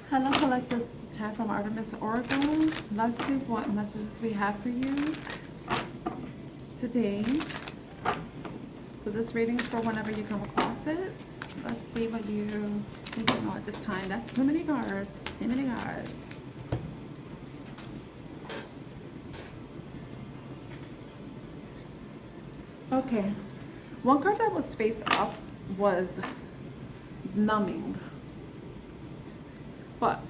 Hello, Collective. Tab from Artemis Oracle. Let's see what messages we have for you today. So this reading is for whenever you come across it. Let's see what you need to know at this time. That's too many cards. Too many cards. Okay. One card that was face up was numbing. But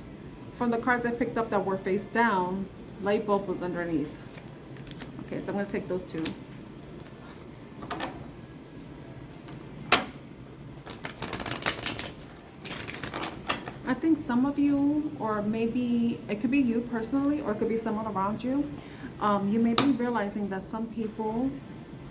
from the cards I picked up that were face down, light bulb was underneath. Okay, so I'm going to take those two. I think some of you, or maybe it could be you personally, or it could be someone around you, you may be realizing that some people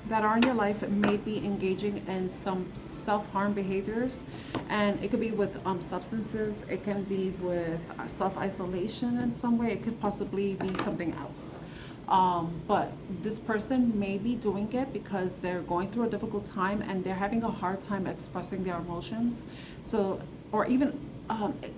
that are in your life may be engaging in some self-harm behaviors, and it could be with substances, it can be with self-isolation in some way, it could possibly be something else. But this person may be doing it because they're going through a difficult time and they're having a hard time expressing their emotions. So, or even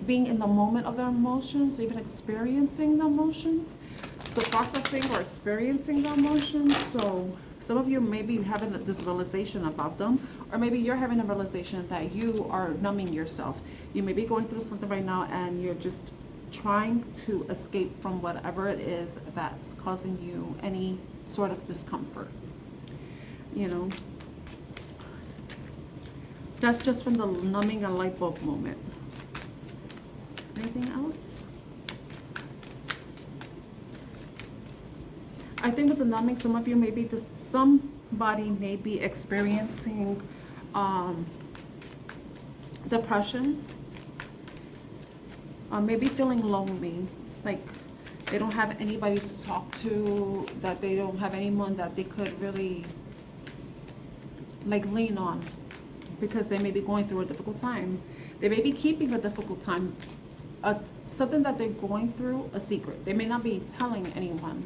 being in the moment of their emotions, even experiencing the emotions. So processing or experiencing the emotions. So some of you may be having this realization about them, or maybe you're having a realization that you are numbing yourself. You may be going through something right now and you're just trying to escape from whatever it is that's causing you any sort of discomfort. You know, that's just from the numbing and light bulb moment. Anything else? I think with the numbing, some of you may be just, somebody may be experiencing depression, maybe feeling lonely, like they don't have anybody to talk to, that they don't have anyone that they could really like lean on, because they may be going through a difficult time. They may be keeping a difficult time, something that they're going through, a secret. They may not be telling anyone.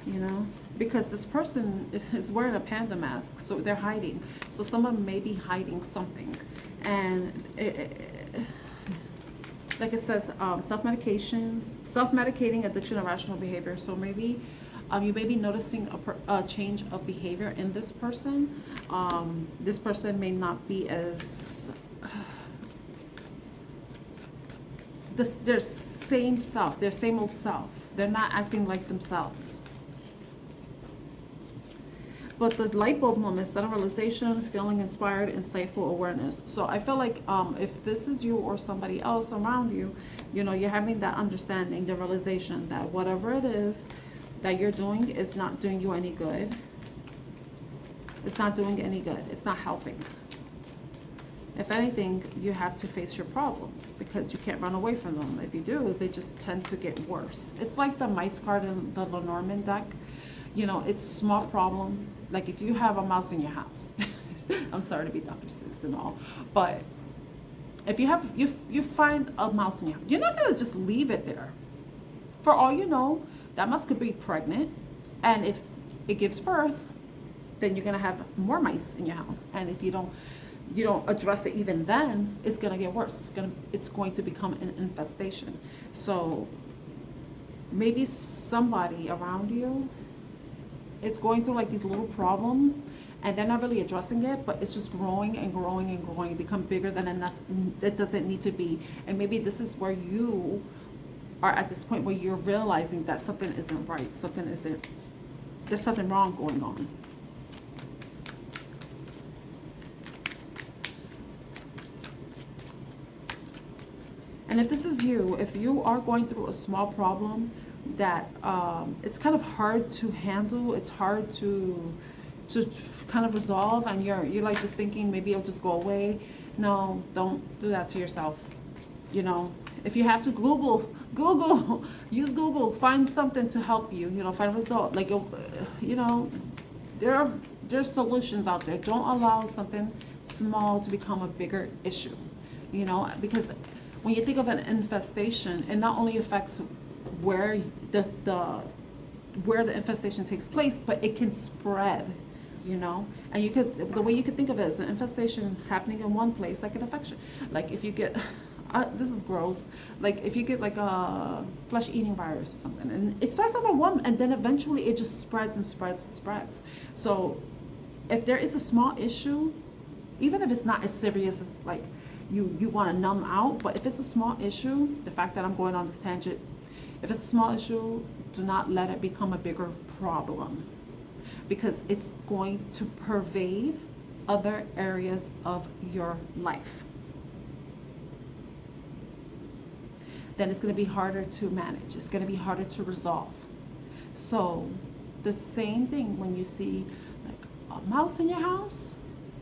You know, because this person is wearing a panda mask, so they're hiding. So someone may be hiding something, and like it says, self-medication, self-medicating, addiction, irrational behavior. So maybe you may be noticing a change of behavior in this person. This person may not be as their same self, their same old self. They're not acting like themselves. But the light bulb moment, sudden realization, feeling inspired, insightful awareness. So I feel like if this is you or somebody else around you, you know, you're having that understanding, the realization that whatever it is that you're doing is not doing you any good. It's not doing any good. It's not helping. If anything, you have to face your problems because you can't run away from them. If you do, they just tend to get worse. It's like the mice card in the Lenormand deck. You know, it's a small problem. Like if you have a mouse in your house, I'm sorry to be Dr. Seuss and all, but if you have, you find a mouse in your house, you're not gonna just leave it there. For all you know, that mouse could be pregnant, and if it gives birth, then you're gonna have more mice in your house. And if you don't address it even then, it's gonna get worse. It's going to become an infestation. So maybe somebody around you is going through like these little problems and they're not really addressing it, but it's just growing and growing and growing, become bigger than it doesn't need to be. And maybe this is where you are at this point where you're realizing that something isn't right, there's something wrong going on. And if this is you, if you are going through a small problem that it's kind of hard to handle, it's hard to kind of resolve, and you're like just thinking maybe it'll just go away. No, don't do that to yourself. You know, if you have to Google, use Google, find something to help you, you know, find a result. Like, you know, there's solutions out there. Don't allow something small to become a bigger issue, you know, because when you think of an infestation, it not only affects where the infestation takes place, but it can spread, you know. And you could, the way you could think of it is an infestation happening in one place, like an infection. Like if you get this is gross. Like if you get like a flesh-eating virus or something, and it starts off at one, and then eventually it just spreads and spreads and spreads. So if there is a small issue, even if it's not as serious as like you want to numb out, but if it's a small issue, the fact that I'm going on this tangent, if it's a small issue, do not let it become a bigger problem, because it's going to pervade other areas of your life. Then it's going to be harder to manage. It's going to be harder to resolve. So the same thing when you see like a mouse in your house,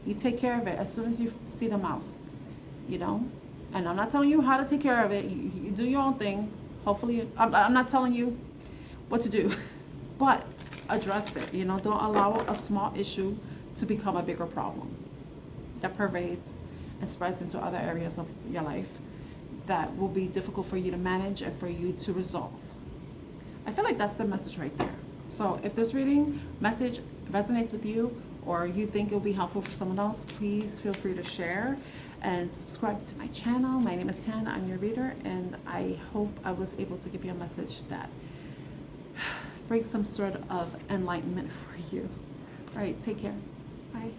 you take care of it as soon as you see the mouse, you know. And I'm not telling you how to take care of it. You do your own thing. Hopefully, I'm not telling you what to do, but address it. You know, don't allow a small issue to become a bigger problem that pervades and spreads into other areas of your life that will be difficult for you to manage and for you to resolve. I feel like that's the message right there. So if this reading message resonates with you, or you think it will be helpful for someone else, please feel free to share and subscribe to my channel. My name is Tan, I'm your reader, and I hope I was able to give you a message that brings some sort of enlightenment for you. All right, take care. Bye.